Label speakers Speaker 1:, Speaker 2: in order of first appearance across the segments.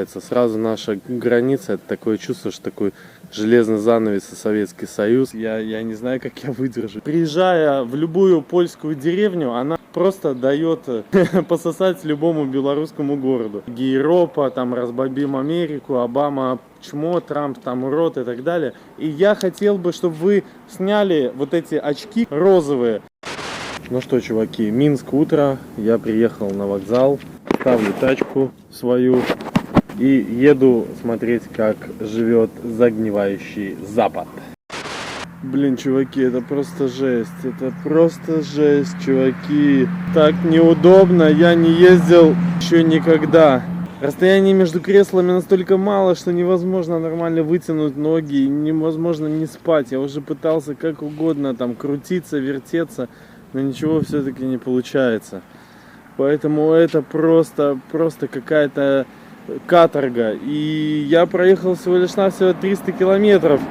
Speaker 1: Сразу наша граница, это такое чувство, что такой железный занавес и Советский Союз. Я не знаю, как я выдержу. Приезжая в любую польскую деревню, она просто дает пососать любому белорусскому городу. Европа, там, разбомбим Америку, Обама чмо, Трамп там урод и так далее. И я хотел бы, чтобы вы сняли вот эти очки розовые. Ну что, чуваки, Минск, утро. Я приехал на вокзал, ставлю тачку свою и еду смотреть, как живет загнивающий Запад. Блин, чуваки, это просто жесть. Это просто жесть, чуваки. Так неудобно, я не ездил еще никогда. Расстояние между креслами настолько мало, что невозможно нормально вытянуть ноги, и невозможно не спать. Я уже пытался как угодно там крутиться, вертеться, но ничего все-таки не получается. Поэтому это просто какая-то каторга. И я проехал всего лишь навсего 300 километров.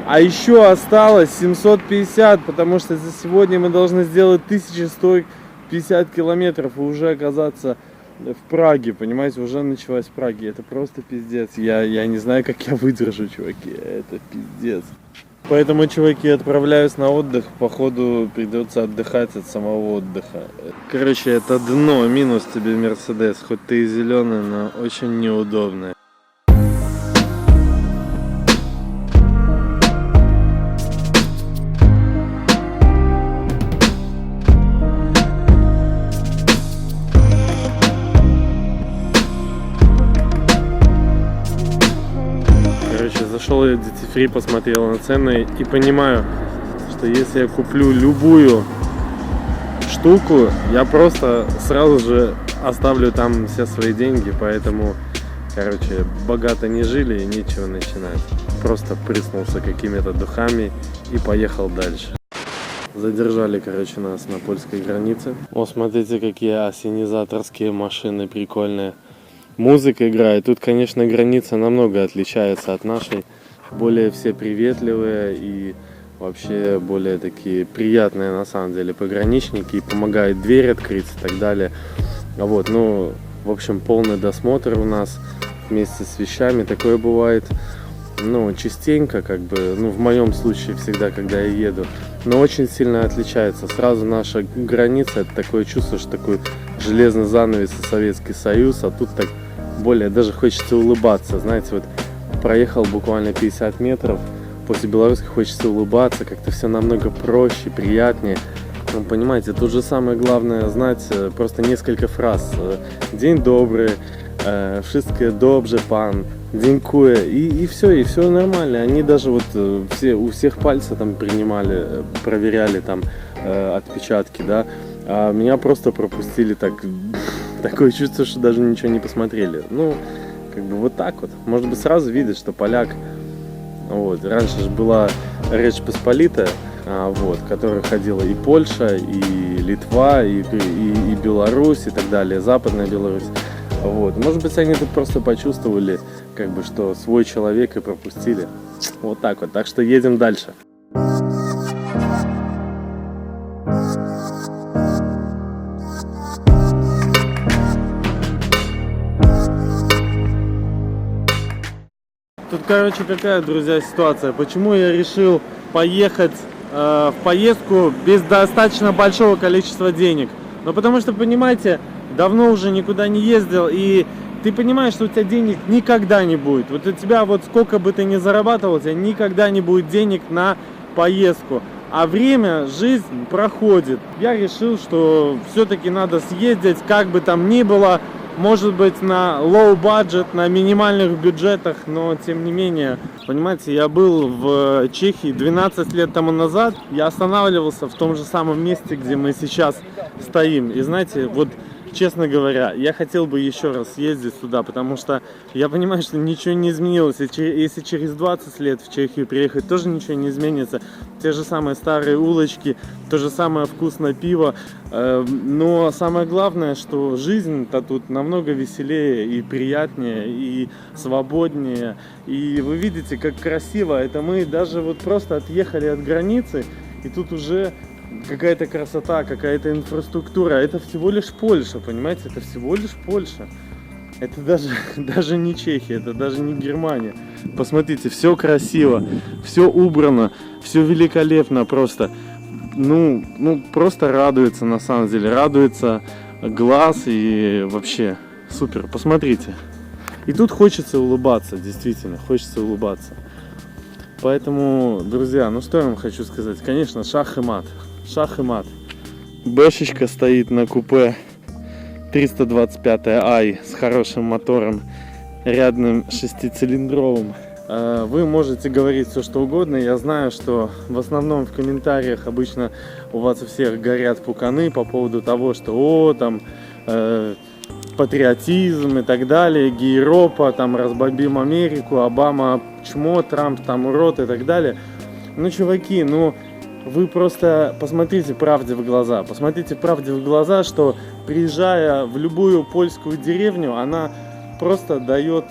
Speaker 1: А еще осталось 750, потому что за сегодня мы должны сделать 1150 километров и уже оказаться в Праге, понимаете, уже началась в Праге. Это просто пиздец. Я не знаю, как я выдержу, чуваки. Это пиздец. Поэтому, чуваки, отправляюсь на отдых. Походу придется отдыхать от самого отдыха. Короче, это дно, минус тебе Мерседес. Хоть ты и зеленый, но очень неудобный. Зашел я в Duty Free, посмотрел на цены и понимаю, что если я куплю любую штуку, я просто сразу же оставлю там все свои деньги, поэтому, короче, богато не жили и нечего начинать. Просто прыснулся какими-то духами и поехал дальше. Задержали, короче, нас на польской границе. О, смотрите, какие ассенизаторские машины прикольные. Музыка играет. Тут, конечно, граница намного отличается от нашей. Более все приветливые и вообще более такие приятные на самом деле пограничники. И помогают дверь открыть и так далее. Вот, ну, в общем, полный досмотр у нас вместе с вещами. Такое бывает, ну, частенько, как бы, ну, в моем случае всегда, когда я еду. Но очень сильно отличается. Сразу наша граница, это такое чувство, что такой железный занавес и Советский Союз, а тут так более даже хочется улыбаться, знаете, вот проехал буквально 50 метров, после белорусской хочется улыбаться, как-то все намного проще, приятнее. Ну, понимаете, тут же самое главное знать просто несколько фраз. День добрый, wszystkie dobrze pan, dziękuję, и все нормально. Они даже вот все, у всех пальцы там принимали, проверяли там отпечатки, да, а меня просто пропустили так. Такое чувство, что даже ничего не посмотрели. Ну, как бы вот так вот. Может быть, сразу видно, что поляк. Вот. Раньше же была Речь Посполитая, вот, которая ходила и Польша, и Литва, и Беларусь, и так далее, Западная Беларусь. Вот. Может быть, они тут просто почувствовали, как бы, что свой человек и пропустили. Вот так вот. Так что едем дальше. Тут, короче, какая, друзья, ситуация. Почему я решил поехать в поездку без достаточно большого количества денег? Ну, потому что, понимаете, давно уже никуда не ездил, и ты понимаешь, что у тебя денег никогда не будет. Вот у тебя, вот сколько бы ты ни зарабатывал, у тебя никогда не будет денег на поездку. А время, жизнь проходит. Я решил, что все-таки надо съездить, как бы там ни было. Может быть, на low budget, на минимальных бюджетах, но тем не менее, понимаете, я был в Чехии 12 лет тому назад, я останавливался в том же самом месте, где мы сейчас стоим. И знаете, вот честно говоря, я хотел бы еще раз съездить туда, потому что я понимаю, что ничего не изменилось. Если через 20 лет в Чехию приехать, тоже ничего не изменится. Те же самые старые улочки, то же самое вкусное пиво. Но самое главное, что жизнь-то тут намного веселее и приятнее, и свободнее. И вы видите, как красиво. Это мы даже вот просто отъехали от границы, и тут уже какая-то красота, какая-то инфраструктура. Это всего лишь Польша, понимаете? Это всего лишь Польша. Это даже не Чехия, это даже не Германия. Посмотрите, все красиво, все убрано, все великолепно просто. Ну, просто радуется на самом деле, радуется глаз и вообще супер. Посмотрите. И тут хочется улыбаться, действительно, хочется улыбаться. Поэтому, друзья, ну что я вам хочу сказать? Конечно, шах и мат. Шах и мат. Бэшечка стоит на купе 325i с хорошим мотором, рядным 6-цилиндровым. Вы можете говорить все что угодно. Я знаю, что в основном в комментариях обычно у вас у всех горят пуканы по поводу того, что там патриотизм и так далее, Гейропа, там разбомбим Америку, Обама чмо, Трамп там урод и так далее. Ну, чуваки, вы просто посмотрите правде в глаза. Посмотрите правде в глаза, что приезжая в любую польскую деревню, она просто дает,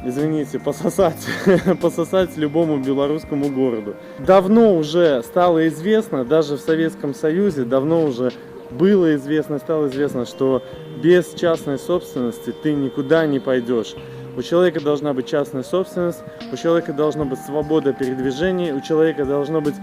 Speaker 1: извините, пососать любому белорусскому городу. Давно уже стало известно, даже в Советском Союзе, давно уже было известно, стало известно, что без частной собственности ты никуда не пойдешь. У человека должна быть частная собственность, у человека должна быть свобода передвижения, у человека должна быть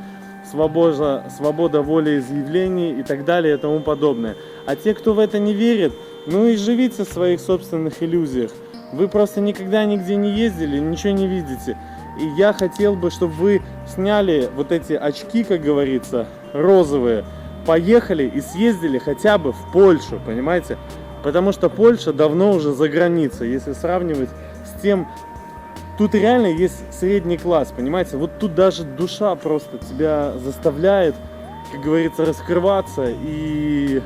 Speaker 1: свобода волеизъявлений и так далее и тому подобное. А те, кто в это не верит, и живите в своих собственных иллюзиях. Вы просто никогда нигде не ездили, ничего не видите. И я хотел бы, чтобы вы сняли вот эти очки, как говорится, розовые, поехали и съездили хотя бы в Польшу, понимаете? Потому что Польша давно уже за границей, если сравнивать с тем. Тут реально есть средний класс, понимаете? Вот тут даже душа просто тебя заставляет, как говорится, раскрываться и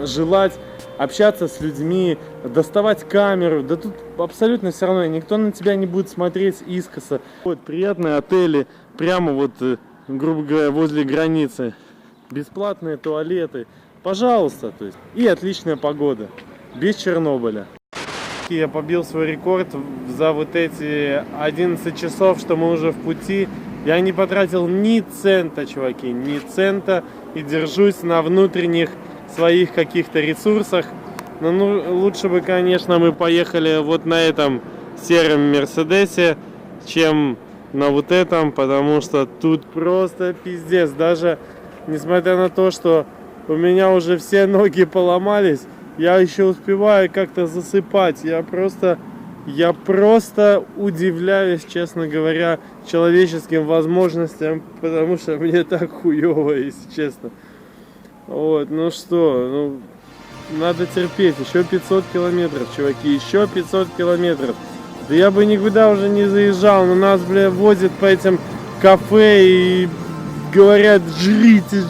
Speaker 1: желать общаться с людьми, доставать камеру. Да тут абсолютно все равно, никто на тебя не будет смотреть искоса. Вот приятные отели, прямо вот, грубо говоря, возле границы. Бесплатные туалеты. Пожалуйста, то есть. И отличная погода. Без Чернобыля. Я побил свой рекорд за вот эти 11 часов, что мы уже в пути. Я не потратил ни цента, чуваки, ни цента. И держусь на внутренних своих каких-то ресурсах. Но лучше бы, конечно, мы поехали вот на этом сером Мерседесе, чем на вот этом, потому что тут просто пиздец. Даже несмотря на то, что у меня уже все ноги поломались, я еще успеваю как-то засыпать. Я просто удивляюсь, честно говоря, человеческим возможностям, потому что мне так хуево, если честно. Вот, надо терпеть. Еще 500 километров, чуваки, еще 500 километров. Да я бы никуда уже не заезжал, но нас, возят по этим кафе и говорят: жрите,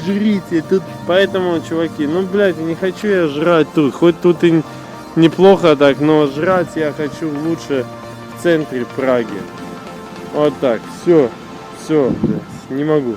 Speaker 1: жрите тут. Поэтому, чуваки, не хочу я жрать тут. Хоть тут и неплохо так, но жрать я хочу лучше в центре Праги. Вот так, все, не могу.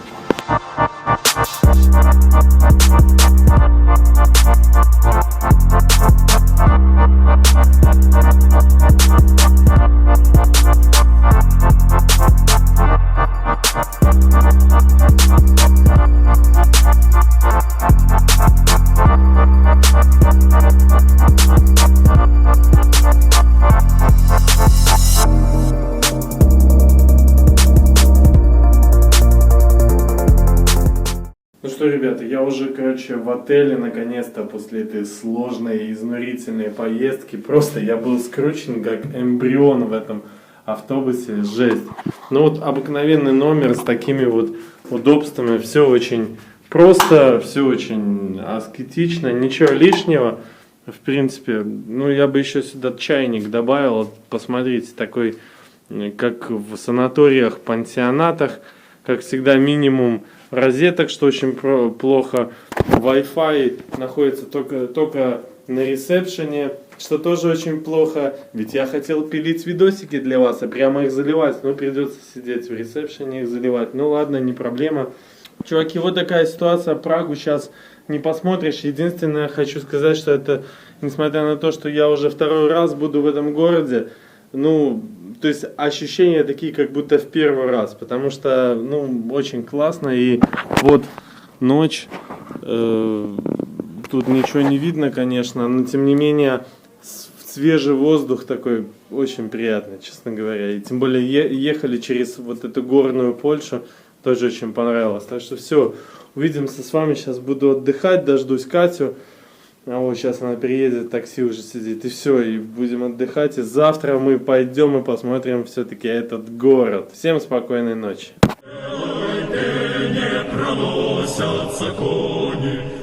Speaker 1: Ребята, я уже, в отеле, наконец-то, после этой сложной, изнурительной поездки. Просто я был скручен, как эмбрион в этом автобусе. Жесть. Обыкновенный номер с такими вот удобствами. Все очень просто, все очень аскетично, ничего лишнего. В принципе, я бы еще сюда чайник добавил. Посмотрите, такой, как в санаториях, пансионатах. Как всегда, минимум розеток, что очень плохо. Wi-Fi находится только на ресепшене, что тоже очень плохо. Ведь я хотел пилить видосики для вас, и прямо их заливать. Придется сидеть в ресепшене их заливать. Ладно, не проблема. Чуваки, вот такая ситуация. Прагу сейчас не посмотришь. Единственное, хочу сказать, что это, несмотря на то, что я уже второй раз буду в этом городе, то есть ощущения такие, как будто в первый раз, потому что, очень классно, и вот ночь, тут ничего не видно, конечно, но тем не менее свежий воздух такой, очень приятный, честно говоря. И тем более ехали через вот эту горную Польшу, тоже очень понравилось. Так что все, увидимся с вами, сейчас буду отдыхать, дождусь Катю. А вот сейчас она приедет, такси уже сидит, и все, и будем отдыхать. И завтра мы пойдем и посмотрим все-таки этот город. Всем спокойной ночи.
Speaker 2: Не проносятся кони,